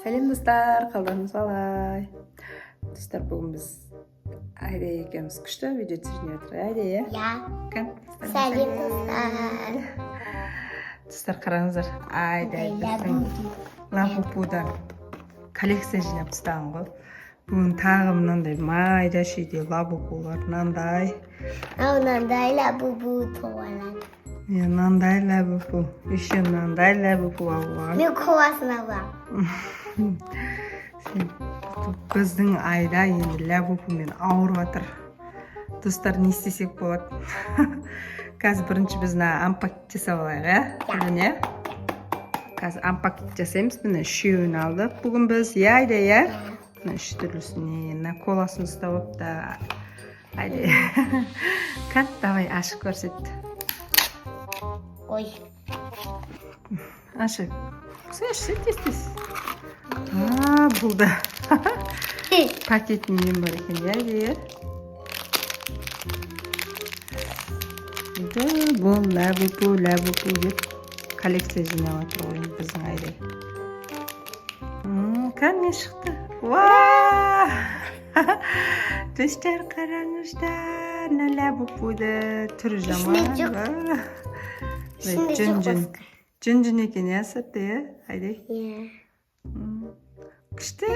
Сәлем достар, қалдарыңыз қалай? Достар, бүгін біз Айдай екеуміз күшті видео түсіріп жатырмыз. Айдай, иә? Иә. Сәлем достар. Достар, қараңыздар. Айдай біздің лабупудан коллекция жинап тастаған ғой. Бүгін тағы мынандай майда шүйде лабупулар, мынандай. Мынандай лабупу туалады. Мынандай лабупу, еще мынандай лабупу алған. Мен ковасын алам. Біздің Айда енді лабупумен ауырып жатыр. Достар, не істесек болады? Қазір бірінші біз ампакет жасап алайық, иә? Қазір ампакет жасаймыз. Міне үшеуін алдық. Бүгін біз, Айда, иә? Үш түрлісіне коласын ұстап алыпты. Айда. Кән, давай ашып көрсет. Ой. Ашып. Сөйші, тез-тез. Бұл да пакетін нем бар екен, иә? Бұл лабупу деп коллекция жинап отыр ғой біздің Айдай. Кән не шықты? Вау! Достар, қараңыздар, лабупуды түрі жаман. Жүн екен, иә, сырты, иә, Айдай? Иә. Күшті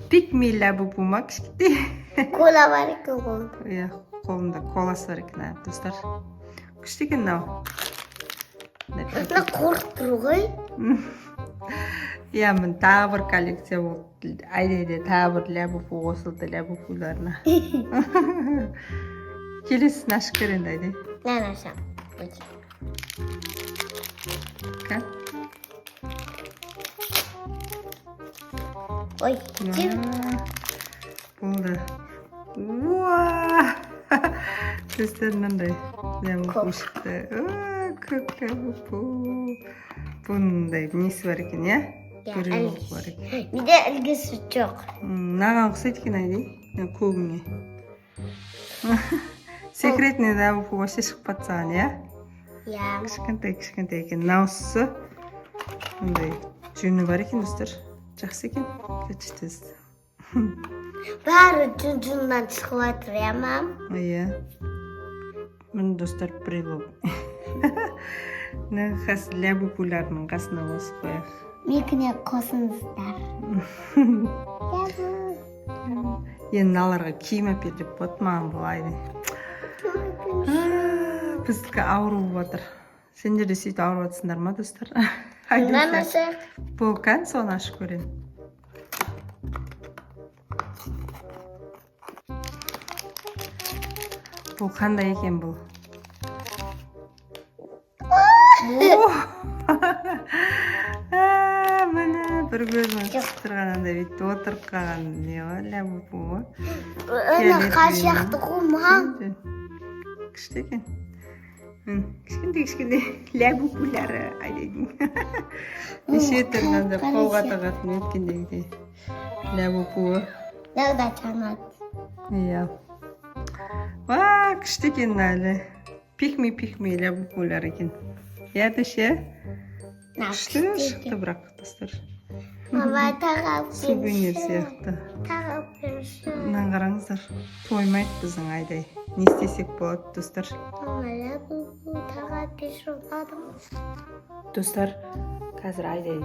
пикми лабупу ма, кішкентай? Кола бар екен ғой. Иә, қолында коласы бар екен, достар. Күшті екен мынау. Мына қорқып тұр ғой. Иә, мен тағы бір коллекция болды. Айдайда тағы бір лабупу қосылды лабупуларына. Келесін ашып көренді, Айдай. Мен ашам. Кән? Ой, кем? Болды. Уаа! Достар, мынандай лабупу шықты. Көп лабупу. Бұндай несі бар екен, иә? Бүрі бар екен. Менде ілгісі жоқ. Наған ұқсайды екен, Айдай? Көбіңе. Секретный лабупу вообще шықпады саған, иә? Иә. Кішкентай екен. Наусысы. Бұндай жүні бар екен, достар. Жақсы екен. Кәтіштіз. Бәрі жүннан шығып жатыр, иә, мам? Иә. Міне, достар, прилог. Қас лабупулардың қасына қосып қояқ. Мекіне қосыңыздар. Енді аларға киім әперіп болады, маған бұл Айдай. Біздікі ауру батыр. Сендер де сөйтіп ауырып жатсыңдар ма, достар? Бұл кән, соны ашып көрейін. Бұл қандай екен бұл? Міне бір көзін шықтырғанында бетті отырып қалған не ғой, лабупу ғой. Өні қашақты ғой, мам. Күшті екен. Кішкентай лабупулары Айдайдың. Неше тұрғанда қолға тағатын өткендегідей лабупу. Дәуді чанады. Иә. Күшті екен әлі. Пикми лабупулар екен. Иә, дәше? Күшті шықты бірақ, достар. Мама, тағап Сувенир сияқты. Тағап берші. Мынаны қараңыздар. Тоймайды біздің Айдай. Не істесек болады, достар? Мама, лабупу тағап берші оладым. Достар, қазір Айдай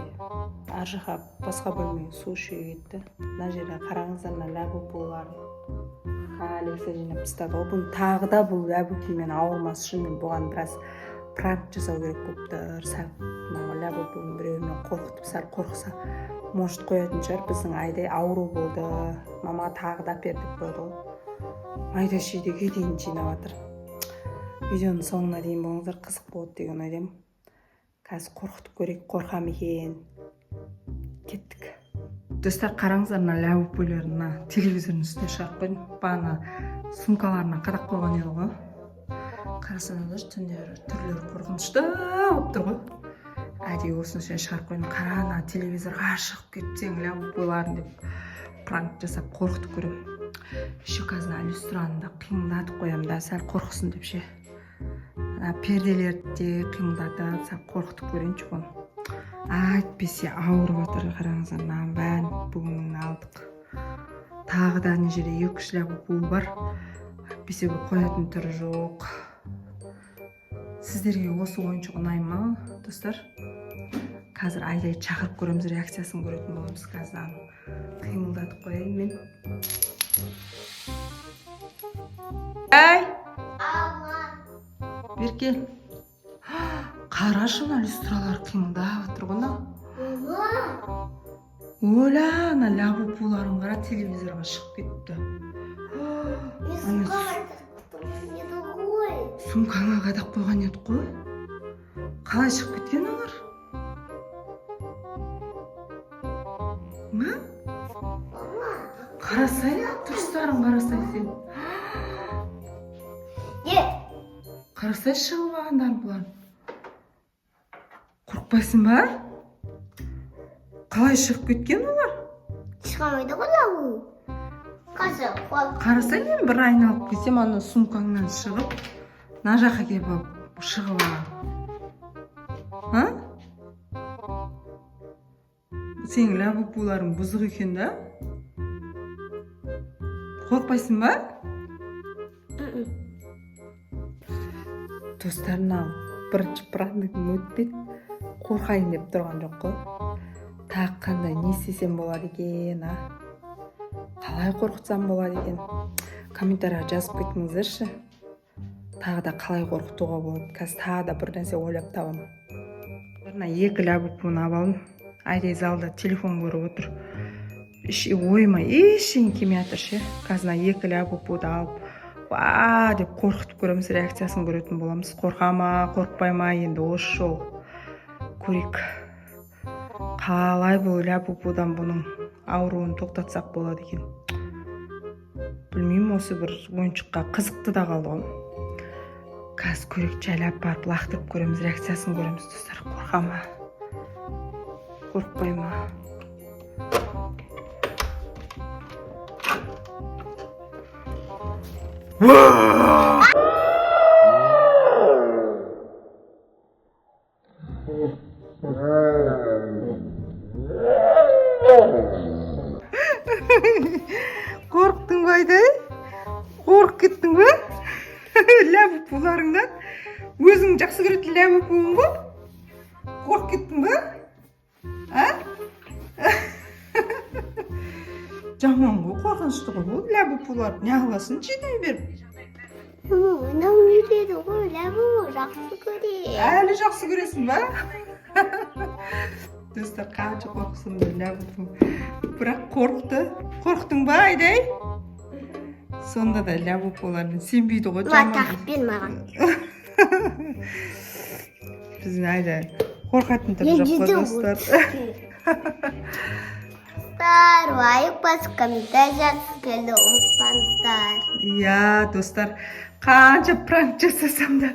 ар жаққа басқа бөлмеге су ішуге кетті. Мына жерде қараңыздар, лабупуларын коллекция жинап тастады ғой. Бұл тағы да бұл лабупумен ауырмас үшін мен бұған біраз пранк жасау керек болыпты. Сәл лабупуның біреуімен қорқытып, сәл қорқса может қоятын шығар. Біздің Айдай ауру болды. Мама тағы да әпердік болды ғой. Майда шүйдеге дейін жинап жатыр. Видеоның соңына дейін болыңыздар, қызық болады деген ойдаймын. Қазір қорқытып көрейік, қорқам екен. Кеттік. Достар, қараңыздар, лабупулерін телевизордың үстіне шығарып қойдым. Бағана сумкаларына қадап қойған еді ғой. Қарасаңыздар, түндері түрлері қорқынышты болып тұр ғой. Әдейі осыны үшін шығарып қойдым. Қарана телевизорға шығып кетсең лабупуларын деп пранк жасап қорқытып көрем. Еще қазір люстраны да қимылдатып қоямын да, сәл қорқысын деп ше. Перделерді де қимылдатып, сәл қорқытып көрейінші бұны. Әйтпесе ауырып жатыр, қараңыздар, мынаның бәрін бүгін алдық. Тағы да ана жерде 2-3 лабубу бар. Әйтпесе бұл қоятын түрі жоқ. Сіздерге осы ойыншық ұнай ма, достар? Қазір Айдай шақырып көреміз, реакциясын көретін боламыз. Қазір қимылдатып қояйын мен. Ай! Бер кел. Қарашы, мына люстралар қимылдап отыр ғой. Оля, ана лабубуларың қара, телевизорға шығып кетті. Сумкаңа қадап қойған еді ғой. Қалай шығып кеткен олар? Ма? Қарасай, тұрыстарын қарасай сен. Қарасай шығып алғандар бұлар. Қорқпайсың ба? Қалай шығып кеткен олар? Шығамайды ғой лабу. Қарасай, мен бір айналып кетсем, ана сумкаңнан шығып, мына жаққа келіп шығып алған. Ha? Senin lavabolaring buzuq ekan-da. Qo'rqmaysan ba? Do'stlarning birinchi prandigim o'tib qo'rqayin deb turgan yo'q-ku. Taq qanday ne istesem bo'ladi ekan, ha? Qalay qo'rqitsam bo'ladi ekan? Kommentariyga yozib ketingizlarchi. Tag'da qalay qo'rqituga bo'ladi? Tag'da bir narsa o'ylab topaman. Mana 2 lavaboni oldim. Ayday zalda telefon ko'rib o'tir. Ishi o'yma, ishing kelmayapti. Қазір 2 lavaboni olib, va deb qo'rqitib ko'ramiz, reaksiyasini ko'rатын bo'lamiz. Qo'rqama, qo'rqpayma, endi o'sho. Ko'rik. Qalay bu lavabodan buning auruini to'xtatsak bo'ladi ekan. Bilmayman, o'zi bir o'yinchiqqa qiziqdi da qoldi. Қазір ko'rik chaylab borib laqtirib ko'ramiz, reaksiyasini ko'ramiz do'stlar. Qo'rqama. Qo'rqpayma. Qo'rqding ba Ayday? Qo'rqib ketding ba? Lavabolaringdan o'zing yaxshi ko'radigan lavabong bu? Qo'rqib ketding ba? Ha? Jamo'nga qo'rqinchli bu lavabolar. Ne qilasin, chiday berib. Nima yuradi qo'y, labu yaxshi ko'raman. Hali yaxshi ko'rasan ba? Do'stlar, qancha qo'rqsin bu lavabo. Biroq qo'rqdi. Qo'rqding ba Ayday? Sonda da lavabolarni senbiydi ғой Jamol. Taqib bermagan. Bizni Ayday qo'rqatni turib qo'ydi do'stlar. Like bosib, kommentariya yozishni unutmanglar. Ya do'stlar, qancha prank jasasam da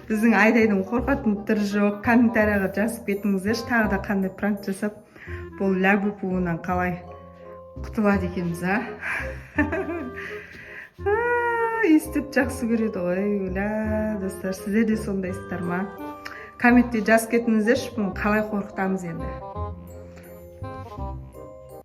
bizning Aydayning qo'rqatni turi yo'q. Kommentariyaga yozib ketingizlar, tag'da qanday prank jasab bu lavabodan qalay qutuladi ekanmiz, ha? Естіп жақсы көреді ғой, достар, сіздер де сондай істер ма? Комментте жазып кетіңіздерші, бұны қалай қорқытамыз енді.